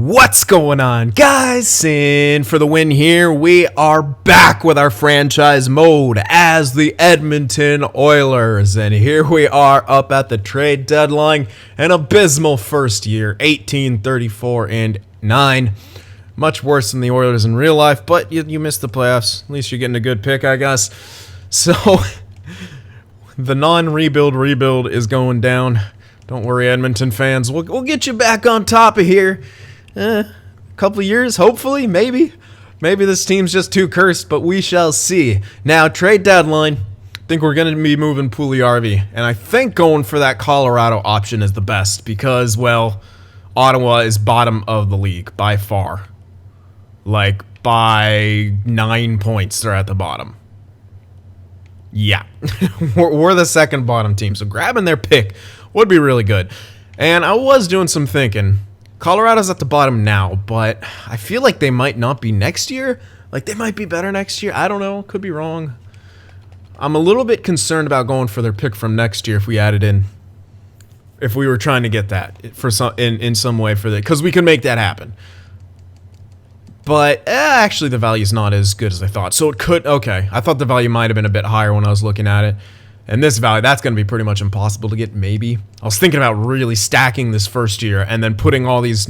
What's going on, guys? And for the win here, we are back with our franchise mode as the Edmonton Oilers. And here we are up at the trade deadline. An abysmal first year, 18-34-9. Much worse than the Oilers in real life, but you missed the playoffs. At least you're getting a good pick, I guess. So, the non-rebuild is going down. Don't worry, Edmonton fans. We'll get you back on top of here. A couple of years, hopefully, maybe. Maybe this team's just too cursed, but we shall see. Now, trade deadline. I think we're going to be moving Puljujärvi, and I think going for that Colorado option is the best because, well, Ottawa is bottom of the league by far. Like, by 9 points, they're at the bottom. Yeah, we're the second bottom team, so grabbing their pick would be really good. And I was doing some thinking. Colorado's at the bottom now, but I feel like they might not be next year. Like, they might be better next year. I don't know. Could be wrong. I'm a little bit concerned about going for their pick from next year if we added in. If we were trying to get that for some in some way for that, because we can make that happen. But actually, the value is not as good as I thought. So it could. Okay, I thought the value might have been a bit higher when I was looking at it. And this value, that's going to be pretty much impossible to get, maybe. I was thinking about really stacking this first year and then putting all these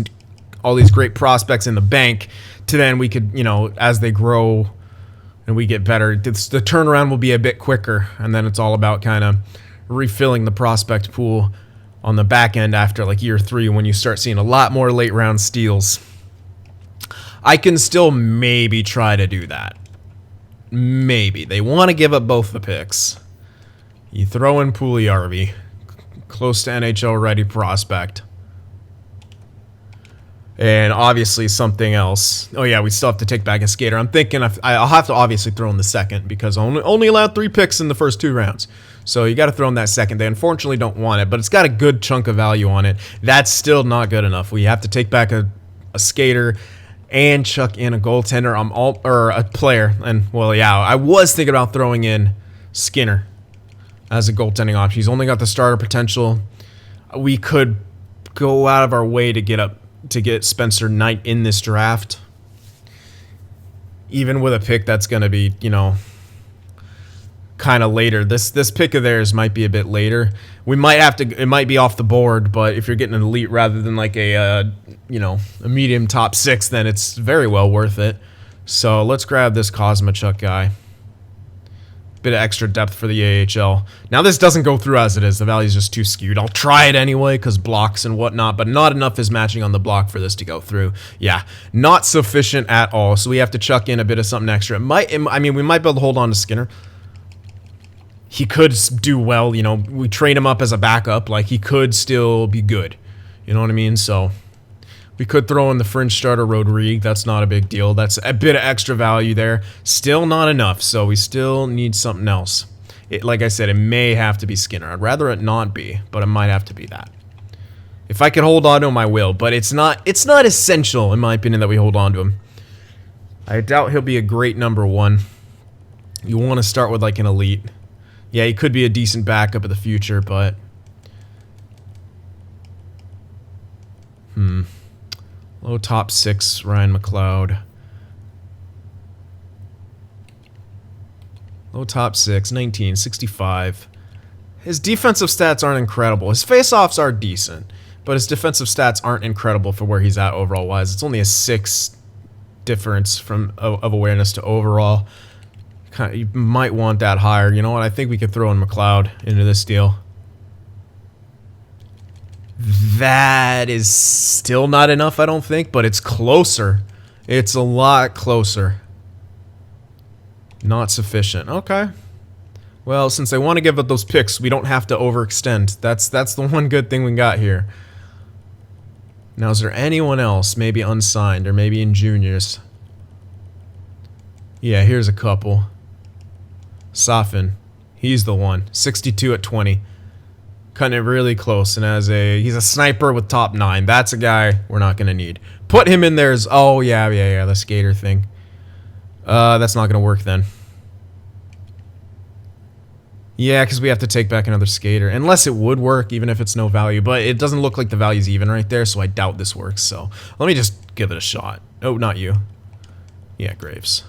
great prospects in the bank to then we could, as they grow and we get better, the turnaround will be a bit quicker. And then it's all about kind of refilling the prospect pool on the back end after like year 3 when you start seeing a lot more late round steals. I can still maybe try to do that. Maybe. They want to give up both the picks. You throw in Puljujärvi, close to NHL ready prospect. And obviously something else. Oh yeah, we still have to take back a skater. I'm thinking I'll have to obviously throw in the second because only allowed 3 picks in the first 2 rounds. So you got to throw in that second. They unfortunately don't want it, but it's got a good chunk of value on it. That's still not good enough. We have to take back a skater and chuck in a goaltender. Or a player. And well, yeah, I was thinking about throwing in Skinner as a goaltending option. He's only got the starter potential. We could go out of our way to get Spencer Knight in this draft. Even with a pick that's going to be, kind of later. This pick of theirs might be a bit later. We might have to. It might be off the board, but if you're getting an elite rather than like a medium top 6, then it's very well worth it. So let's grab this Kosmachuk guy. Bit of extra depth for the AHL. Now this doesn't go through as it is. The value's just too skewed. I'll try it anyway because blocks and whatnot, but not enough is matching on the block for this to go through. Yeah, not sufficient at all. So we have to chuck in a bit of something extra. We might be able to hold on to Skinner. He could do well. We train him up as a backup. Like, he could still be good. You know what I mean? So we could throw in the fringe starter Rodrigue. That's not a big deal. That's a bit of extra value there. Still not enough, so we still need something else. Like I said, it may have to be Skinner. I'd rather it not be, but it might have to be that. If I could hold on to him, I will, but it's not essential, in my opinion, that we hold on to him. I doubt he'll be a great number 1. You want to start with like an elite. Yeah, he could be a decent backup in the future, but low top 6, Ryan McLeod. Low top 6, 1965. His defensive stats aren't incredible. His face-offs are decent, but his defensive stats aren't incredible for where he's at overall-wise. It's only a 6 difference of awareness to overall. You might want that higher. You know what? I think we could throw in McLeod into this deal. That is still not enough, I don't think, but it's closer. It's a lot closer. Not sufficient. Okay. Well, since they want to give up those picks, we don't have to overextend. That's the one good thing we got here. Now, is there anyone else, maybe unsigned or maybe in juniors? Yeah, here's a couple. Safin. He's the one. 62 at 20. Cutting it really close, and he's a sniper with top 9. That's a guy we're not gonna need. Put him in there as the skater thing. That's not gonna work then. Yeah, because we have to take back another skater. Unless it would work, even if it's no value. But it doesn't look like the value's even right there, so I doubt this works. So let me just give it a shot. Oh, not you. Yeah, Graves.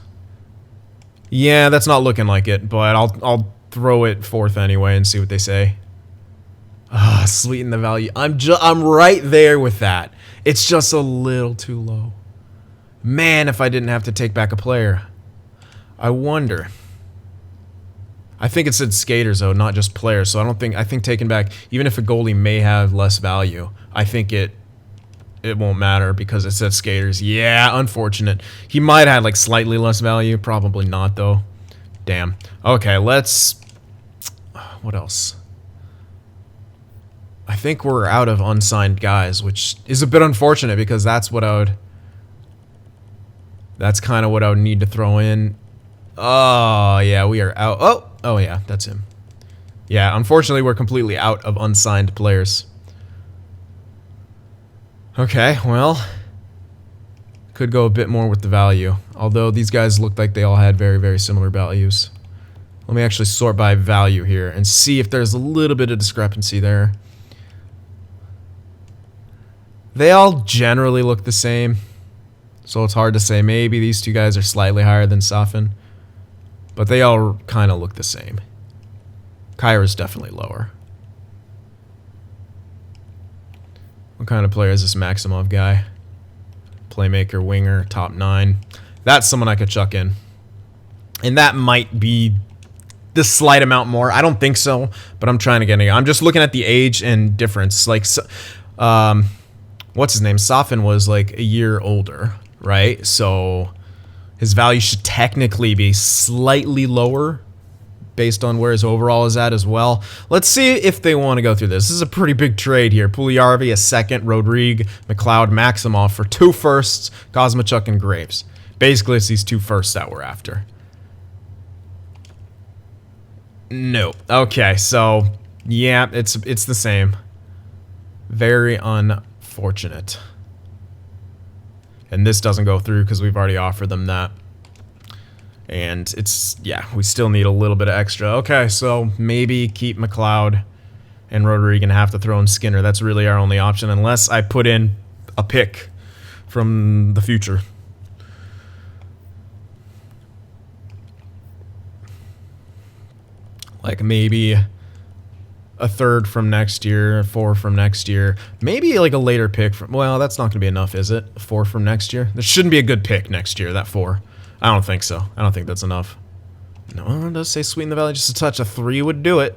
Yeah, that's not looking like it, but I'll throw it forth anyway and see what they say. Ah, sweeten the value. I'm right there with that. It's just a little too low. Man, if I didn't have to take back a player. I wonder. I think it said skaters though, not just players. So I think taking back, even if a goalie may have less value, I think it won't matter because it said skaters. Yeah, unfortunate. He might have had like slightly less value, probably not though. Damn. Okay, let's. What else? I think we're out of unsigned guys, which is a bit unfortunate because that's what I would. That's kind of what I would need to throw in. Oh yeah, we are out. Oh yeah, that's him. Yeah, unfortunately, we're completely out of unsigned players. Okay, well, could go a bit more with the value. Although these guys looked like they all had very, very similar values. Let me actually sort by value here and see if there's a little bit of discrepancy there. They all generally look the same, so it's hard to say. Maybe these two guys are slightly higher than Safin, but they all kind of look the same. Kyra's definitely lower. What kind of player is this Maximov guy? Playmaker, winger, top 9. That's someone I could chuck in. And that might be the slight amount more. I don't think so, but I'm trying to get it. I'm just looking at the age and difference. Like, what's his name? Safin was like a year older, right? So his value should technically be slightly lower based on where his overall is at as well. Let's see if they want to go through this. This is a pretty big trade here. Puljujarvi, a second, Rodrigue, McLeod, Maximov for 2 firsts, Kosmachuk, and Graves. Basically, it's these 2 firsts that we're after. No. Okay, so yeah, it's the same. Very unfortunate. And this doesn't go through because we've already offered them that. And it's, yeah, we still need a little bit of extra. Okay, so maybe keep McLeod and Rodrigue and have to throw in Skinner. That's really our only option unless I put in a pick from the future. Like maybe a 3rd from next year, a 4 from next year. Maybe like a later pick from, well, that's not going to be enough, is it? A 4 from next year? There shouldn't be a good pick next year, that 4. I don't think so. I don't think that's enough. No, it does say sweeten the value just a touch. A 3 would do it.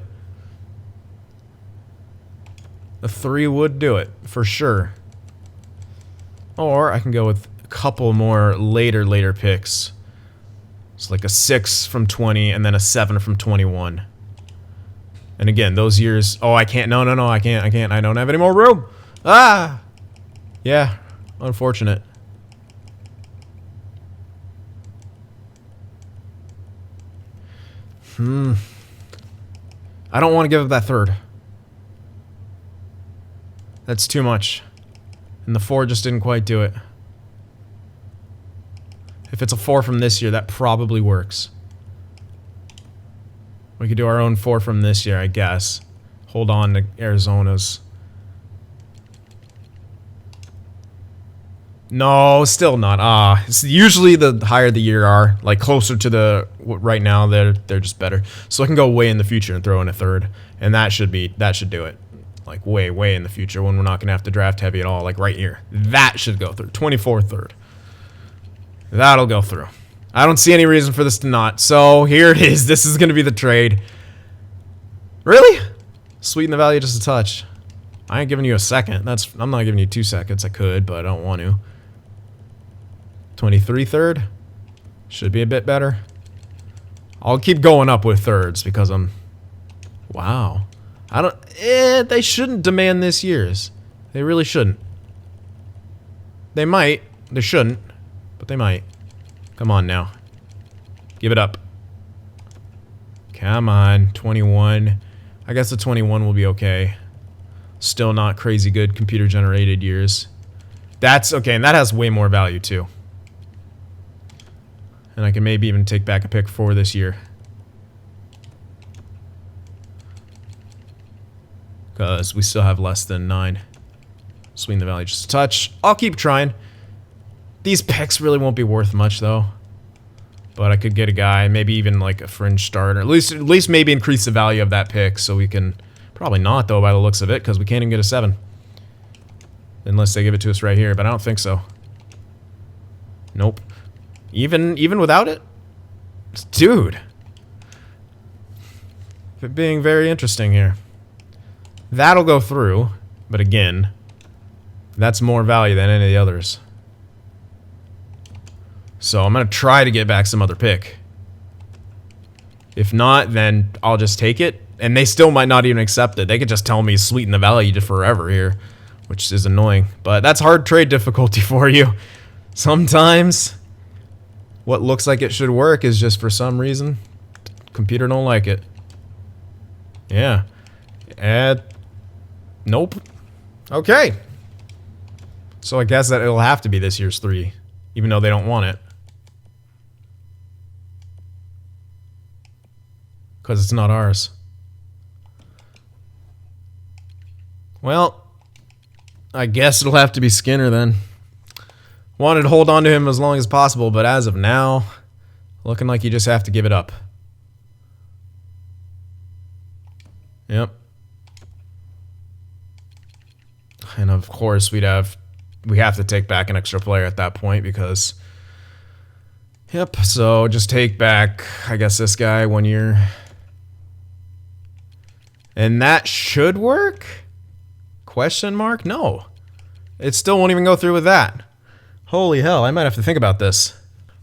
A 3 would do it, for sure. Or I can go with a couple more later picks. It's like a 6 from 20 and then a 7 from 21. And again, those years... Oh, I can't. No, I can't. I don't have any more room. Ah! Yeah, unfortunate. I don't want to give up that 3rd. That's too much. And the 4 just didn't quite do it. If it's a 4 from this year, that probably works. We could do our own 4 from this year, I guess. Hold on to Arizona's. No, still not. It's usually the higher the year are, like closer to the right now, they're just better. So I can go way in the future and throw in a 3rd, and that should do it. Like way in the future when we're not gonna have to draft heavy at all. Like right here, that should go through. 24 3rd. That'll go through. I don't see any reason for this to not. So here it is. This is gonna be the trade. Really? Sweeten the value just a touch. I ain't giving you a second. I'm not giving you 2 seconds. I could, but I don't want to. 23 3rd. Should be a bit better. I'll keep going up with 3rds because I'm... Wow. I don't... they shouldn't demand this year's. They really shouldn't. They might. They shouldn't. But they might. Come on now. Give it up. Come on. 21. I guess the 21 will be okay. Still not crazy good computer-generated years. That's okay, and that has way more value, too. And I can maybe even take back a pick for this year. because we still have less than 9. Sweeten the value just a touch. I'll keep trying. These picks really won't be worth much, though. But I could get a guy, maybe even like a fringe starter. At least maybe increase the value of that pick so we can... Probably not, though, by the looks of it, because we can't even get a 7. Unless they give it to us right here, but I don't think so. Nope. Even without it? Dude. It being very interesting here. That'll go through, but again, that's more value than any of the others. So I'm going to try to get back some other pick. If not, then I'll just take it. And they still might not even accept it. They could just tell me sweeten the value to forever here, which is annoying. But that's hard trade difficulty for you. Sometimes what looks like it should work is just for some reason computer don't like it. Yeah. Nope. Okay. So I guess that it'll have to be this year's 3, even though they don't want it. Because it's not ours. Well, I guess it'll have to be Skinner then. Wanted to hold on to him as long as possible, but as of now, looking like you just have to give it up. Yep. And of course, we have to take back an extra player at that point because... Yep, so just take back, I guess, this guy 1 year. And that should work? Question mark? No. It still won't even go through with that. Holy hell, I might have to think about this.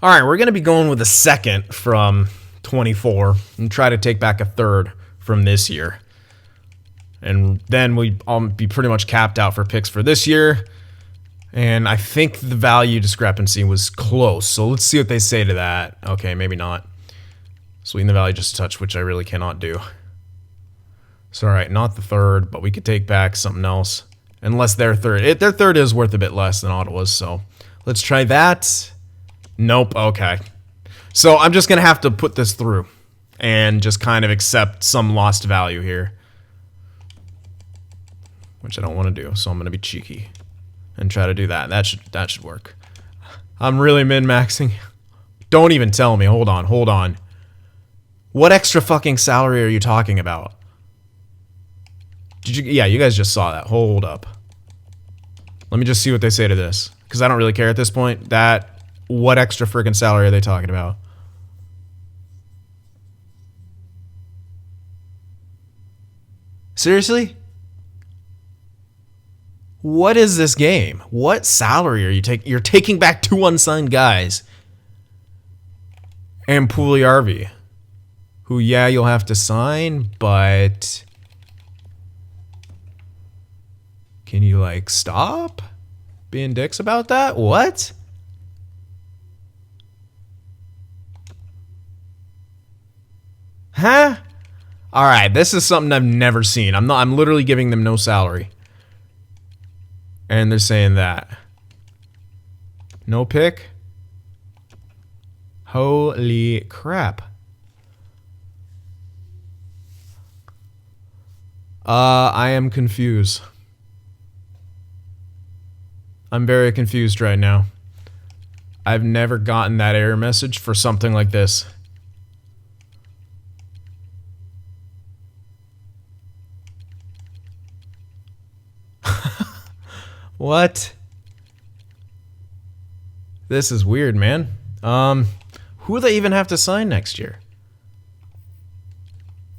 Alright, we're going to be going with a second from 24 and try to take back a third from this year. And then I'll be pretty much capped out for picks for this year. And I think the value discrepancy was close. So let's see what they say to that. Okay, maybe not. Sweeten the value just a touch, which I really cannot do. So alright, not the third, but we could take back something else. Unless their third. Their third is worth a bit less than Ottawa's, so let's try that. Nope, okay. So I'm just going to have to put this through and just kind of accept some lost value here. Which I don't want to do, so I'm going to be cheeky and try to do that. That should work. I'm really min-maxing. Don't even tell me. Hold on. What extra fucking salary are you talking about? Yeah, you guys just saw that. Hold up. Let me just see what they say to this. Because I don't really care at this point. What extra freaking salary are they talking about? Seriously? What is this game? What salary are you taking? You're taking back 2 unsigned guys. And Pugliarvi. Who, yeah, you'll have to sign, but... Can you, like, stop being dicks about that? What? Huh? Alright, this is something I've never seen. I'm literally giving them no salary. And they're saying that. No pick? Holy crap. I am confused. I'm very confused right now. I've never gotten that error message for something like this. What? This is weird, man. Who do they even have to sign next year?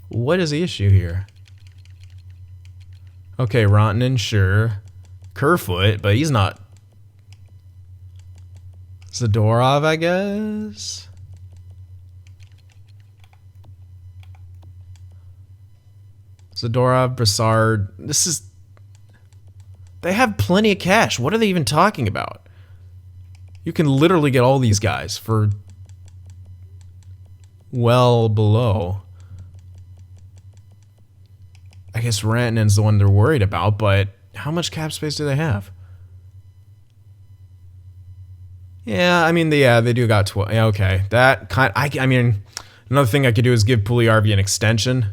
What is the issue here? Okay, Rantanen, sure. Kerfoot, but he's not. Zadorov, I guess. Zadorov, Brassard. This is... They have plenty of cash. What are they even talking about? You can literally get all these guys for well below. I guess Rantanen's the one they're worried about, but how much cap space do they have? Yeah, I mean, they do got 12. Yeah, okay. That kind I mean, another thing I could do is give Pugliarvi an extension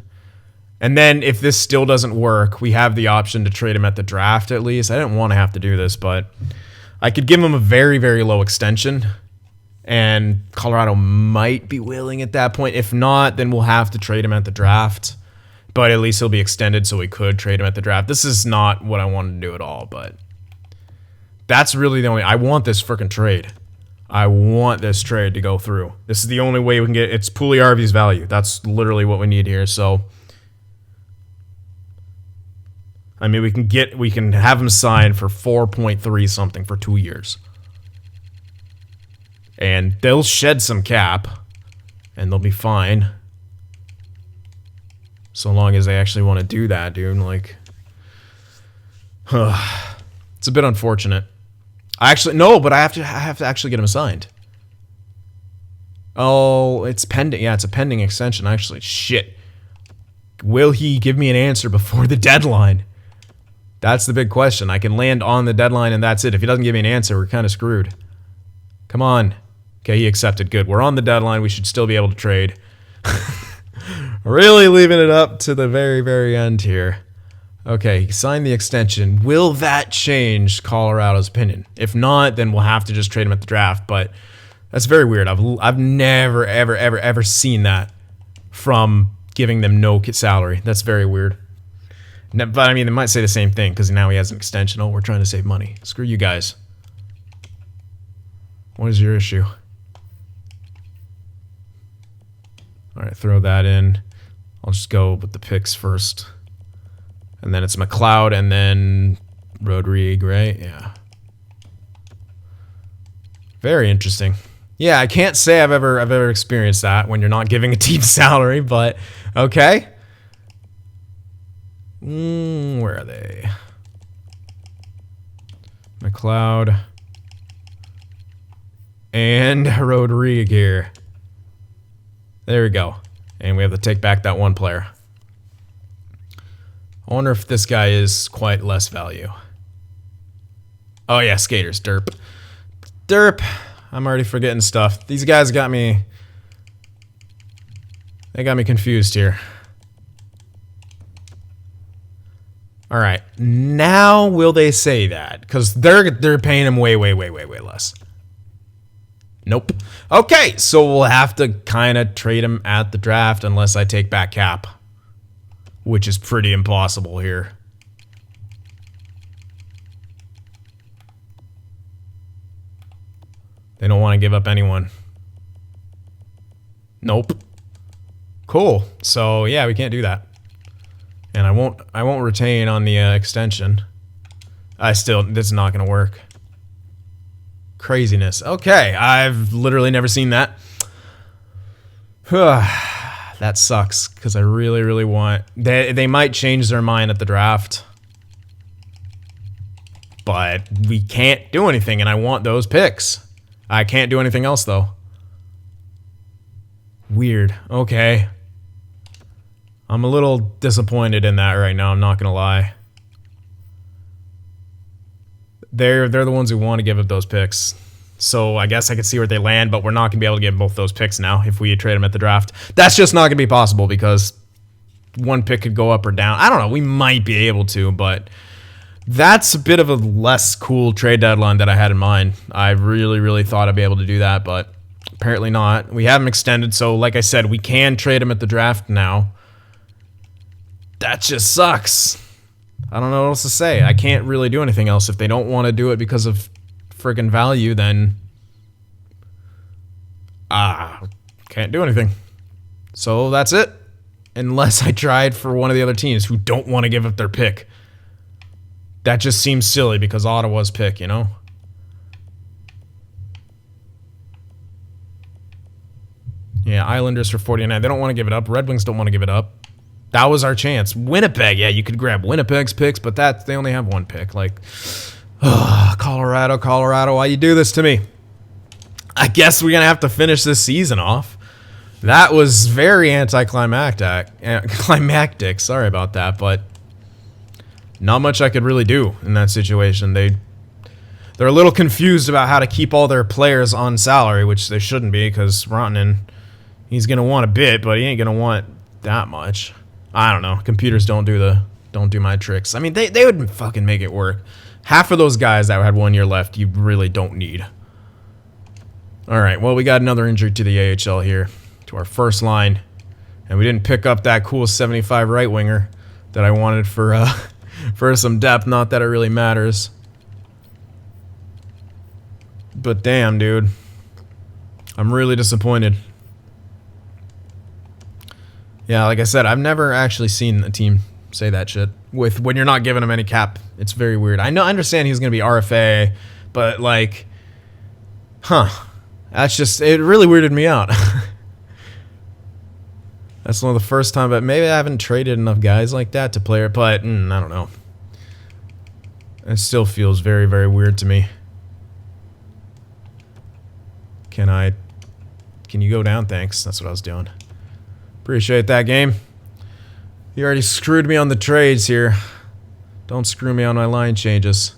And then if this still doesn't work, we have the option to trade him at the draft at least. I didn't want to have to do this, but I could give him a very, very low extension. And Colorado might be willing at that point. If not, then we'll have to trade him at the draft. But at least he'll be extended so we could trade him at the draft. This is not what I wanted to do at all, but that's really the only... I want this freaking trade. I want this trade to go through. This is the only way we can get... It's Puljujärvi's value. That's literally what we need here, so... I mean, we can have him sign for 4.3 something for 2 years. And they'll shed some cap, and they'll be fine. So long as they actually want to do that, dude. Like, it's a bit unfortunate. But I have to actually get him signed. Oh, it's pending. Yeah, it's a pending extension, actually. Shit. Will he give me an answer before the deadline? That's the big question. I can land on the deadline, and that's it. If he doesn't give me an answer, we're kind of screwed. Come on. Okay, he accepted. Good. We're on the deadline. We should still be able to trade. Really leaving it up to the very, very end here. Okay, he signed the extension. Will that change Colorado's opinion? If not, then we'll have to just trade him at the draft. But that's very weird. I've never, ever, ever, ever seen that from giving them no salary. That's very weird. But, I mean, they might say the same thing because now he has an extension. Oh, we're trying to save money. Screw you guys. What is your issue? All right, throw that in. I'll just go with the picks first. And then it's McLeod and then Rodrigue, right? Yeah. Very interesting. Yeah, I can't say I've ever experienced that when you're not giving a team salary, but okay. Where are they? McLeod and Rodrigue here. There we go. And we have to take back that one player. I wonder if this guy is quite less value. Oh yeah, skaters. Derp. Derp. I'm already forgetting stuff. These guys got me... They got me confused here. Alright. Now will they say that? Because they're paying him way less. Nope. Okay, so we'll have to kind of trade him at the draft unless I take back cap. Which is pretty impossible here. They don't want to give up anyone. Nope. Cool. So yeah, we can't do that. And I won't retain on the extension. This is not going to work. Craziness. Okay, I've literally never seen that. That sucks because I really want... They might change their mind at the draft. But we can't do anything, and I want those picks. I can't do anything else, though. Weird. Okay. I'm a little disappointed in that right now, I'm not going to lie. They're the ones who want to give up those picks. So I guess I could see where they land, but we're not going to be able to get both those picks now if we trade them at the draft. That's just not going to be possible because one pick could go up or down. I don't know. We might be able to, but that's a bit of a less cool trade deadline that I had in mind. I really thought I'd be able to do that, but apparently not. We have him extended, so like I said, we can trade him at the draft now. That just sucks. I don't know what else to say. I can't really do anything else. If they don't want to do it because of friggin' value, then can't do anything. So that's it. Unless I tried for one of the other teams who don't want to give up their pick. That just seems silly because Ottawa's pick, you know? Yeah, Islanders for 49. They don't want to give it up. Red Wings don't want to give it up. That was our chance. Winnipeg, yeah, you could grab Winnipeg's picks, but they only have one pick. Like, Colorado, why you do this to me? I guess we're going to have to finish this season off. That was very climactic. Sorry about that, but not much I could really do in that situation. They're a little confused about how to keep all their players on salary, which they shouldn't be because Rantanen, he's going to want a bit, but he ain't going to want that much. I don't know. Computers don't do my tricks. I mean, they would fucking make it work. Half of those guys that had 1 year left, you really don't need. All right, well, we got another injury to the AHL here, to our first line. And we didn't pick up that cool 75 right winger that I wanted for for some depth. Not that it really matters. But damn, dude. I'm really disappointed. Yeah, like I said, I've never actually seen a team say that shit with when you're not giving them any cap. It's very weird. I understand he's going to be RFA, but like, that's just, it really weirded me out. That's one of the first time, but maybe I haven't traded enough guys like that to play it, but I don't know. It still feels very, very weird to me. Can you go down? Thanks. That's what I was doing. Appreciate that, game. You already screwed me on the trades here. Don't screw me on my line changes.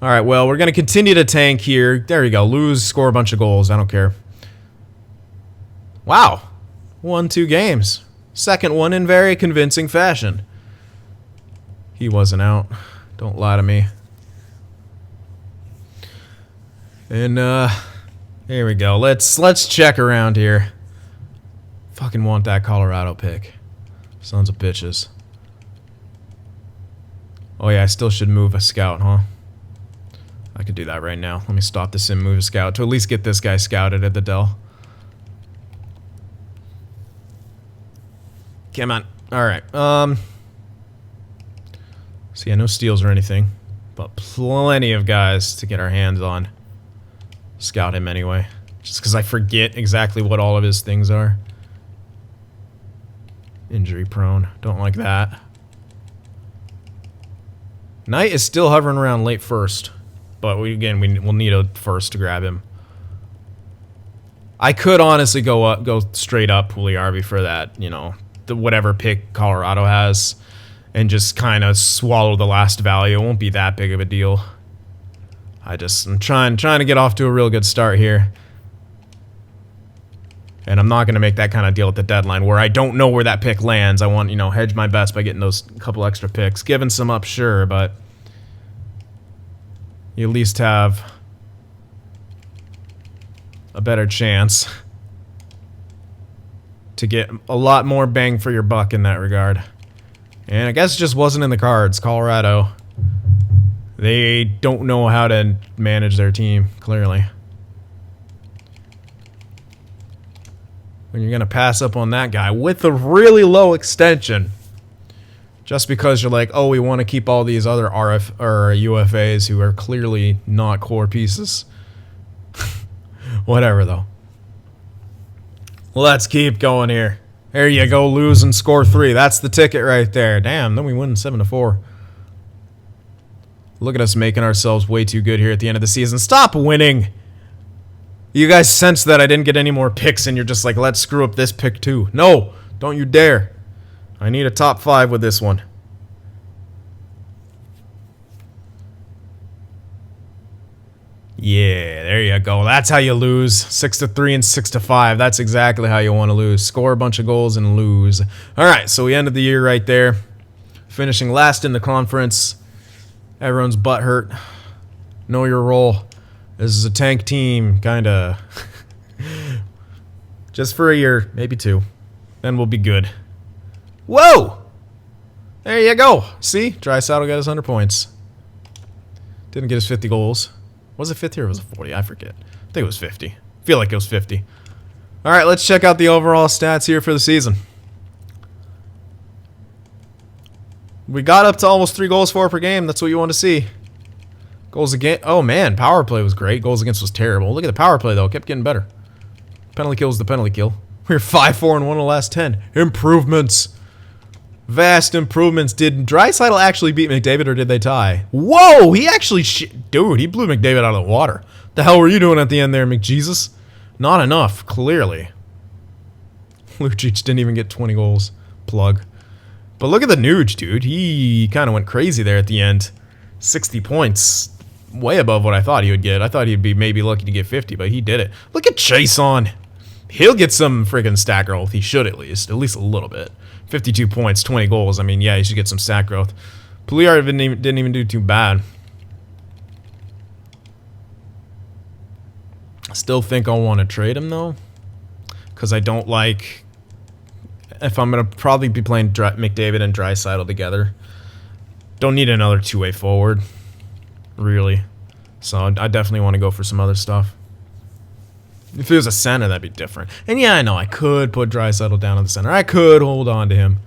All right, well, we're going to continue to tank here. There you go. Lose, score a bunch of goals. I don't care. Wow. Won 2 games. Second one in very convincing fashion. He wasn't out. Don't lie to me. And, here we go. Let's check around here. Fucking want that Colorado pick. Sons of bitches. Oh yeah, I still should move a scout, huh? I could do that right now. Let me stop this and move a scout to at least get this guy scouted at the Dell. Come on. Alright. So yeah, no steals or anything. But plenty of guys to get our hands on. Scout him anyway. Just because I forget exactly what all of his things are. Injury prone. Don't like that. Knight is still hovering around late first. But we'll need a first to grab him. I could honestly go straight up Pugliarvi for that, you know, the whatever pick Colorado has, and just kind of swallow the last value. It won't be that big of a deal. I'm trying to get off to a real good start here. And I'm not going to make that kind of deal at the deadline where I don't know where that pick lands. I want, you know, hedge my bets by getting those couple extra picks. Giving some up, sure, but you at least have a better chance to get a lot more bang for your buck in that regard. And I guess it just wasn't in the cards. Colorado, they don't know how to manage their team, clearly. When you're going to pass up on that guy with a really low extension just because you're like, oh, we want to keep all these other UFAs who are clearly not core pieces. Whatever, though. Let's keep going here. There you go, lose and score 3. That's the ticket right there. Damn, then we win 7-4. Look at us making ourselves way too good here at the end of the season. Stop winning! You guys sense that I didn't get any more picks and you're just like, let's screw up this pick too. No, don't you dare. I need a top 5 with this one. Yeah, there you go. That's how you lose. 6-3 and 6-5. That's exactly how you want to lose. Score a bunch of goals and lose. All right, so we ended the year right there. Finishing last in the conference. Everyone's butt hurt. Know your role. This is a tank team, kind of. Just for a year, maybe 2. Then we'll be good. Whoa! There you go. See? Draisaitl got his 100 points. Didn't get his 50 goals. Was it 50 or was it 40? I forget. I think it was 50. I feel like it was 50. All right, let's check out the overall stats here for the season. We got up to almost 3 goals for per game. That's what you want to see. Goals against. Oh, man. Power play was great. Goals against was terrible. Look at the power play, though. It kept getting better. Penalty kill was the penalty kill. We're 5-4 and 1 of the last 10. Improvements. Vast improvements. Did Draisaitl actually beat McDavid or did they tie? Whoa! He actually... Dude, he blew McDavid out of the water. The hell were you doing at the end there, McJesus? Not enough, clearly. Lucic didn't even get 20 goals. Plug. But look at the Nuge, dude. He kind of went crazy there at the end. 60 points. Way above what I thought he would get. I thought he'd be maybe lucky to get 50, but he did it. Look at Chase on. He'll get some freaking stat growth. He should at least a little bit. 52 points, 20 goals. I mean, yeah, he should get some stat growth. Puliar didn't even do too bad. Still think I'll want to trade him, though. Because I don't like... If I'm going to probably be playing McDavid and Draisaitl together. Don't need another two-way forward. Really. So I definitely want to go for some other stuff. If it was a center, that'd be different. And yeah, I know I could put Draisaitl down in the center. I could hold on to him.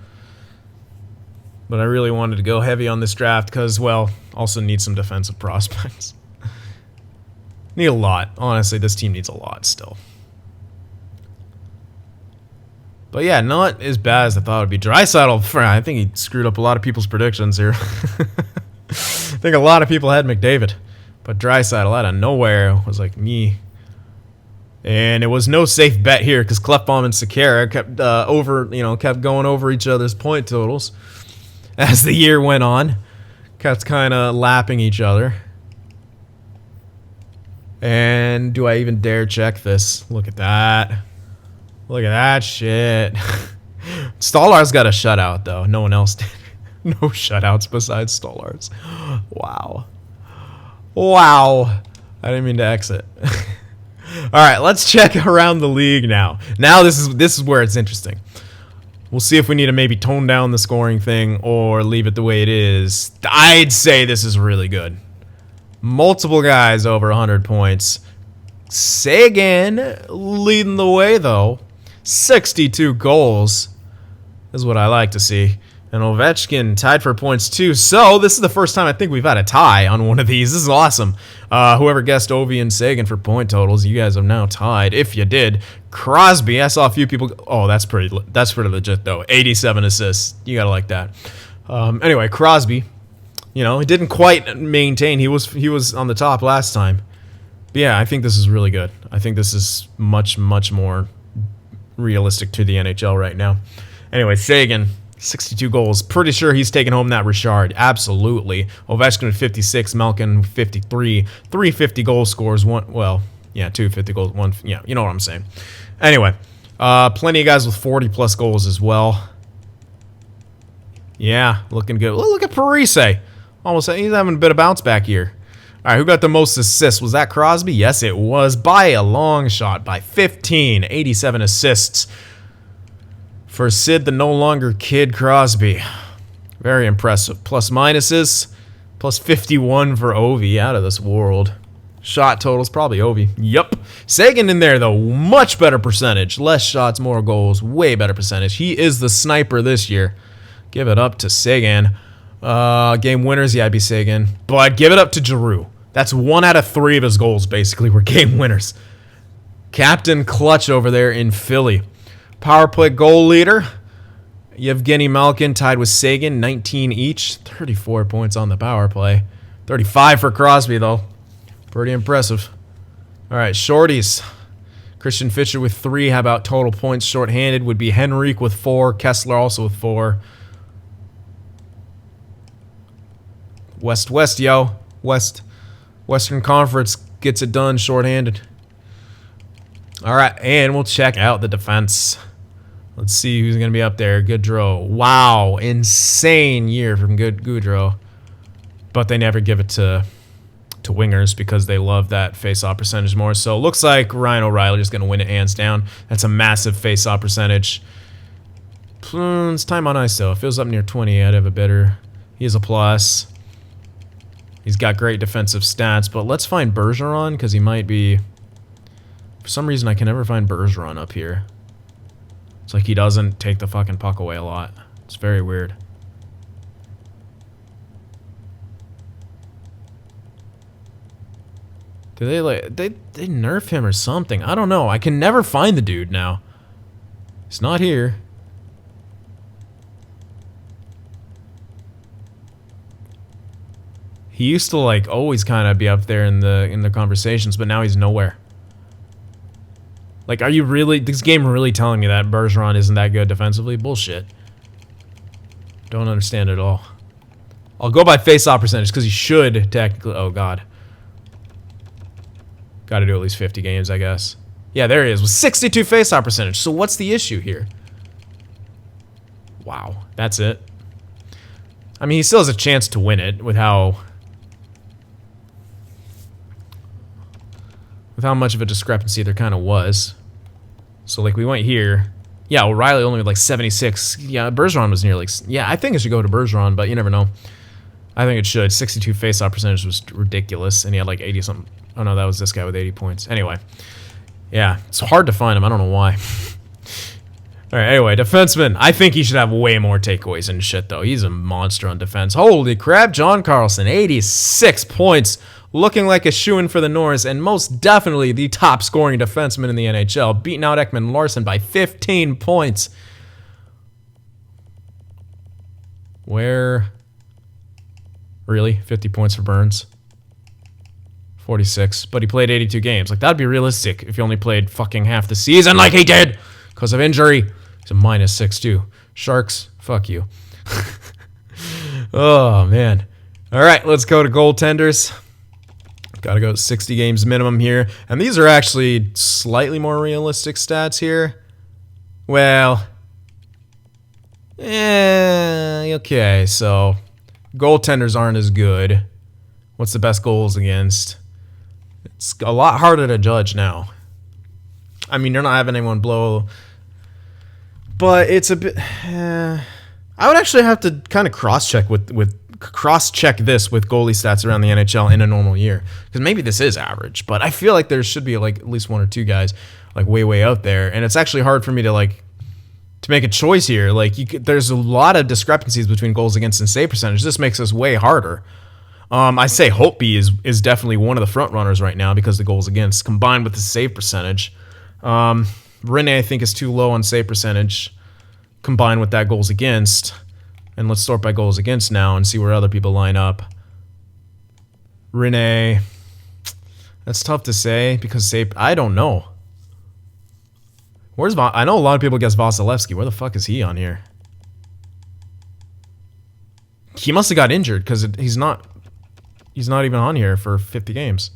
But I really wanted to go heavy on this draft because, well, also need some defensive prospects. Need a lot. Honestly, this team needs a lot still. But yeah, not as bad as I thought it would be. Draisaitl, I think he screwed up a lot of people's predictions here. I think a lot of people had McDavid. But Draisaitl out of nowhere was like me. And it was no safe bet here because Klefbom and Sekera kept going over each other's point totals as the year went on. Kept kind of lapping each other. And do I even dare check this? Look at that. Look at that shit. Stollar's got a shutout, though. No one else did. No shutouts besides Stollar's. Wow. Wow. I didn't mean to exit. All right, let's check around the league now. Now this is where it's interesting. We'll see if we need to maybe tone down the scoring thing or leave it the way it is. I'd say this is really good. Multiple guys over 100 points. Seguin leading the way, though. 62 goals is what I like to see. And Ovechkin tied for points, too. So this is the first time I think we've had a tie on one of these. This is awesome. Whoever guessed Ovi and Seguin for point totals, you guys have now tied. If you did. Crosby, I saw a few people... Oh, that's pretty legit, though. 87 assists. You got to like that. Anyway, Crosby... You know, he didn't quite maintain. He was on the top last time. But yeah, I think this is really good. I think this is much, much more realistic to the NHL right now. Anyway, Seguin, 62 goals. Pretty sure he's taking home that Richard. Absolutely. Ovechkin with 56, Malkin 53. 350 goal scores. Two 50 goals. One, yeah, you know what I'm saying. Anyway, plenty of guys with 40-plus goals as well. Yeah, looking good. Look at Parise. Almost, he's having a bit of bounce back here. All right, who got the most assists? Was that Crosby? Yes, it was by a long shot, by 15. 87 assists for Sid, the no longer kid Crosby. Very impressive. Plus minuses, plus 51 for Ovi. Out of this world. Shot totals, probably Ovi. Yup. Seguin in there, though. Much better percentage. Less shots, more goals. Way better percentage. He is the sniper this year. Give it up to Seguin. Game winners, yeah, I'd be Seguin. But give it up to Giroux. That's 1 out of 3 of his goals, basically, were game winners. Captain Clutch over there in Philly. Power play goal leader. Yevgeny Malkin tied with Seguin, 19 each. 34 points on the power play. 35 for Crosby, though. Pretty impressive. All right, shorties. Christian Fischer with 3. How about total points shorthanded? Would be Henrique with 4. Kessler also with 4. West, yo. Western Conference gets it done shorthanded. All right, and we'll check out the defense. Let's see who's going to be up there. Goodrow. Wow, insane year from Goodrow. But they never give it to wingers because they love that face-off percentage more. So it looks like Ryan O'Reilly is going to win it hands down. That's a massive face-off percentage. It's time on ice, though. If it was up near 20, I'd have a better... He is a plus. He's got great defensive stats, but let's find Bergeron because he might be... For some reason, I can never find Bergeron up here. It's like he doesn't take the fucking puck away a lot. It's very weird. Do they like they nerf him or something? I don't know. I can never find the dude now. He's not here. He used to like always kind of be up there in the conversations, but now he's nowhere. Like, are you really... This game really telling me that Bergeron isn't that good defensively? Bullshit. Don't understand it at all. I'll go by face-off percentage because he should technically... Oh, God. Got to do at least 50 games, I guess. Yeah, there he is with 62 face-off percentage. So what's the issue here? Wow, that's it. I mean, he still has a chance to win it with how much of a discrepancy there kind of was. So, like, we went here. Yeah, O'Reilly only with, like, 76. Yeah, Bergeron was near, like... Yeah, I think it should go to Bergeron, but you never know. I think it should. 62 face-off percentage was ridiculous, and he had, like, 80-something. Oh, no, that was this guy with 80 points. Anyway. Yeah, it's hard to find him. I don't know why. All right, anyway, defenseman. I think he should have way more takeaways and shit, though. He's a monster on defense. Holy crap, John Carlson, 86 points. Looking like a shoo-in for the Norris, and most definitely the top scoring defenseman in the NHL, beating out Ekman Larson by 15 points. Where? Really? 50 points for Burns? 46, but he played 82 games. Like, that'd be realistic if he only played fucking half the season like he did because of injury. He's a -6, too. Sharks, fuck you. Oh, man. All right, let's go to goaltenders. Got to go 60 games minimum here. And these are actually slightly more realistic stats here. Well, okay, so goaltenders aren't as good. What's the best goals against? It's a lot harder to judge now. I mean, you're not having anyone blow, but it's a bit... I would actually have to kind of cross-check cross-check this with goalie stats around the NHL in a normal year, because maybe this is average, but I feel like there should be like at least one or two guys like way out there, and it's actually hard for me to make a choice here. Like, there's a lot of discrepancies between goals against and save percentage. This makes this way harder. I say Holtby is definitely one of the front runners right now because the goals against combined with the save percentage. Rene, I think, is too low on save percentage combined with that goals against. And let's sort by goals against now and see where other people line up. Rene, that's tough to say because save. I don't know. Where's I know a lot of people guess Vasilevsky. Where the fuck is he on here? He must have got injured because he's not even on here for 50 games.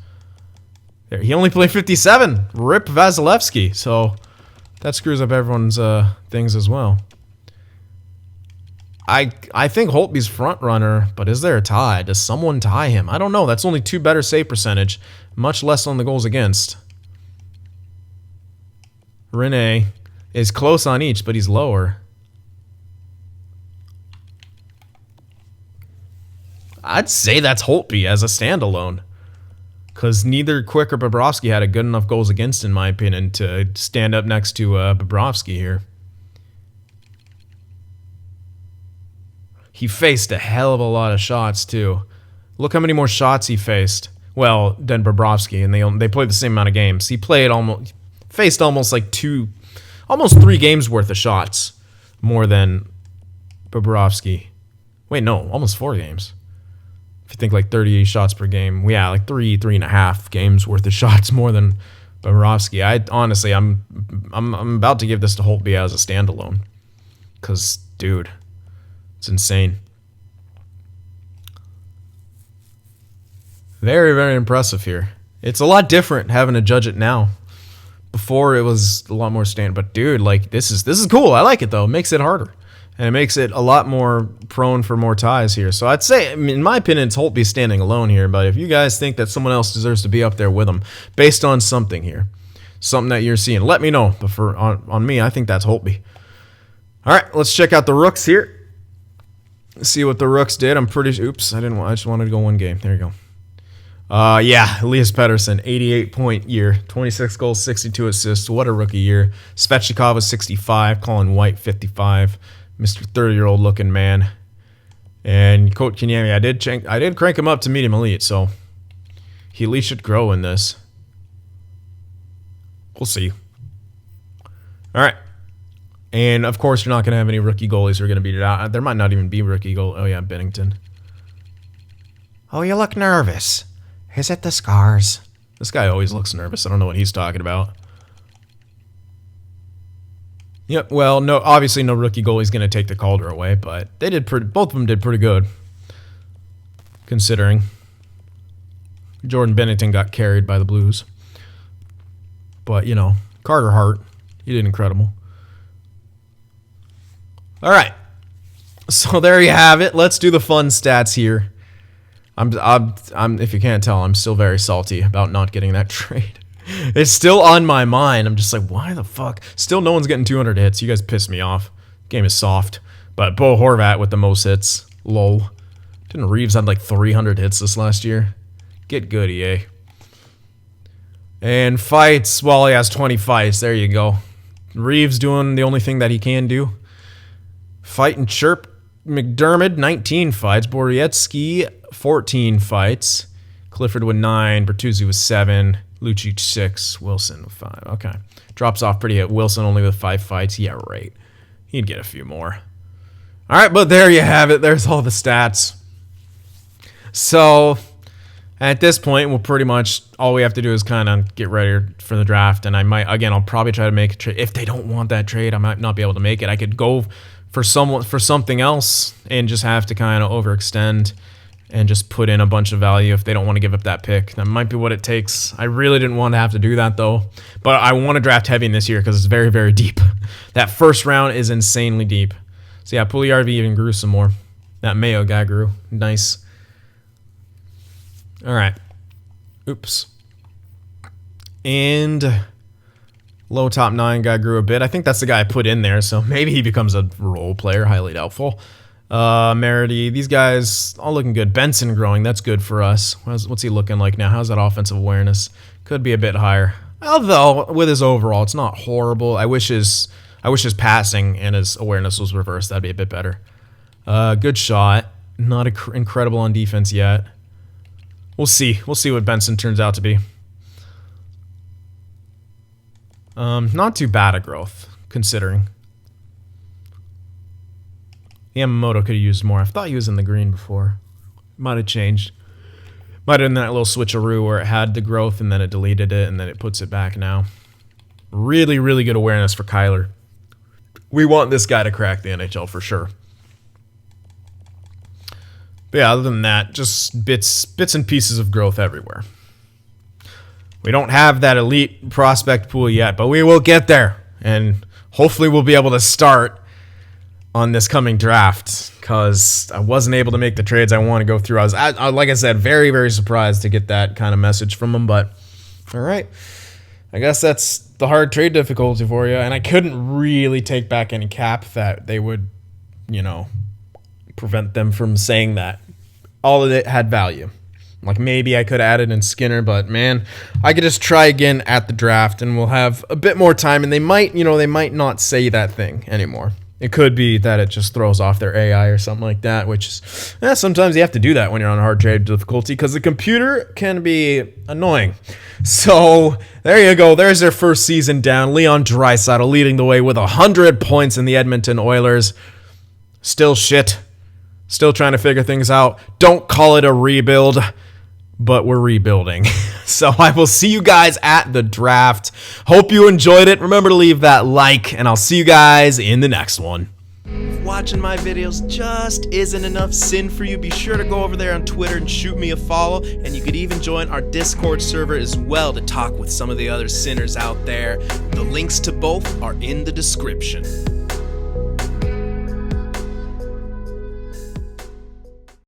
There, he only played 57. Rip Vasilevsky. So that screws up everyone's things as well. I think Holtby's front runner, but is there a tie? Does someone tie him? I don't know. That's only 2 better save percentage, much less on the goals against. Rene is close on each, but he's lower. I'd say that's Holtby as a standalone, because neither Quick or Bobrovsky had a good enough goals against, in my opinion, to stand up next to Bobrovsky here. He faced a hell of a lot of shots, too. Look how many more shots he faced. Well, than Bobrovsky, and they played the same amount of games. He faced almost 3 games worth of shots more than Bobrovsky. Wait, no, almost 4 games. If you think like 38 shots per game, yeah, like 3.5 games worth of shots more than Bobrovsky. I'm about to give this to Holtby as a standalone, because, dude, it's insane. Very, very impressive here. It's a lot different having to judge it now. Before it was a lot more standard, but dude, like this is cool. I like it though. It makes it harder, and it makes it a lot more prone for more ties here. So I'd say, I mean, in my opinion, it's Holtby standing alone here. But if you guys think that someone else deserves to be up there with him, based on something here, something that you're seeing, let me know. But on me, I think that's Holtby. All right, let's check out the Rooks here. See what the Rooks did. I just wanted to go one game. There you go. Yeah, Elias Pettersson, 88-point year, 26 goals, 62 assists. What a rookie year. Svechnikov was 65, Colin White 55, Mr. 30-year-old looking man. And Coach Kenyemi, I did crank him up to medium elite, so he at least should grow in this. We'll see. All right. And, of course, you're not going to have any rookie goalies who are going to beat it out. There might not even be rookie goal. Oh, yeah, Bennington. Oh, you look nervous. Is it the scars? This guy always looks nervous. I don't know what he's talking about. Yep, well, no, obviously no rookie goalie's going to take the Calder away, but both of them did pretty good, considering. Jordan Bennington got carried by the Blues. But, Carter Hart, he did incredible. All right, So there you have it. Let's do the fun stats here. I'm if you can't tell, I'm still very salty about not getting that trade. It's still on my mind. I'm just like, why the fuck? Still no one's getting 200 hits. You guys piss me off. Game is soft. But Bo Horvat with the most hits. Lol. Didn't Reeves had like 300 hits this last year? Get good, EA. And fights, well, he has 20 fights. There you go. Reeves doing the only thing that he can do. Fight and chirp. McDermott, 19 fights. Borietsky, 14 fights. Clifford with 9. Bertuzzi with 7. Lucic 6. Wilson with 5. Okay. Drops off pretty hit. Wilson only with 5 fights. Yeah, right. He'd get a few more. All right, but there you have it. There's all the stats. So at this point, we'll pretty much, all we have to do is kind of get ready for the draft. And I'll probably try to make a trade. If they don't want that trade, I might not be able to make it. I could go for something else and just have to kind of overextend and just put in a bunch of value if they don't want to give up that pick. That might be what it takes. I really didn't want to have to do that though. But I want to draft heavy in this year because it's very, very deep. That first round is insanely deep. So yeah, Puljujärvi even grew some more. That Mayo guy grew. Nice. All right. Oops. And low top 9 guy grew a bit. I think that's the guy I put in there, so maybe he becomes a role player. Highly doubtful. Merity, these guys all looking good. Benson growing, that's good for us. What's he looking like now? How's that offensive awareness? Could be a bit higher. Although with his overall, it's not horrible. I wish his passing and his awareness was reversed. That'd be a bit better. Good shot. Not incredible on defense yet. We'll see. We'll see what Benson turns out to be. Not too bad a growth, considering. Yamamoto could have used more. I thought he was in the green before. Might have changed. Might have done that little switcheroo where it had the growth and then it deleted it and then it puts it back now. Really, really good awareness for Kyler. We want this guy to crack the NHL for sure. But yeah, other than that, just bits and pieces of growth everywhere. We don't have that elite prospect pool yet, but we will get there. And hopefully we'll be able to start on this coming draft because I wasn't able to make the trades I want to go through. I was, like I said, very, very surprised to get that kind of message from them. But all right, I guess that's the hard trade difficulty for you. And I couldn't really take back any cap that they would, prevent them from saying that. All of it had value. Like maybe I could have added in Skinner, but man, I could just try again at the draft and we'll have a bit more time and they might not say that thing anymore. It could be that it just throws off their AI or something like that, which is, sometimes you have to do that when you're on hard trade difficulty because the computer can be annoying. So there you go. There's their first season down. Leon Draisaitl leading the way with 100 points in the Edmonton Oilers. Still shit. Still trying to figure things out. Don't call it a rebuild, but we're rebuilding. So I will see you guys at the draft. Hope you enjoyed it. Remember to leave that like, and I'll see you guys in the next one. If watching my videos just isn't enough sin for you, be sure to go over there on Twitter and shoot me a follow, and you could even join our Discord server as well to talk with some of the other sinners out there. The links to both are in the description.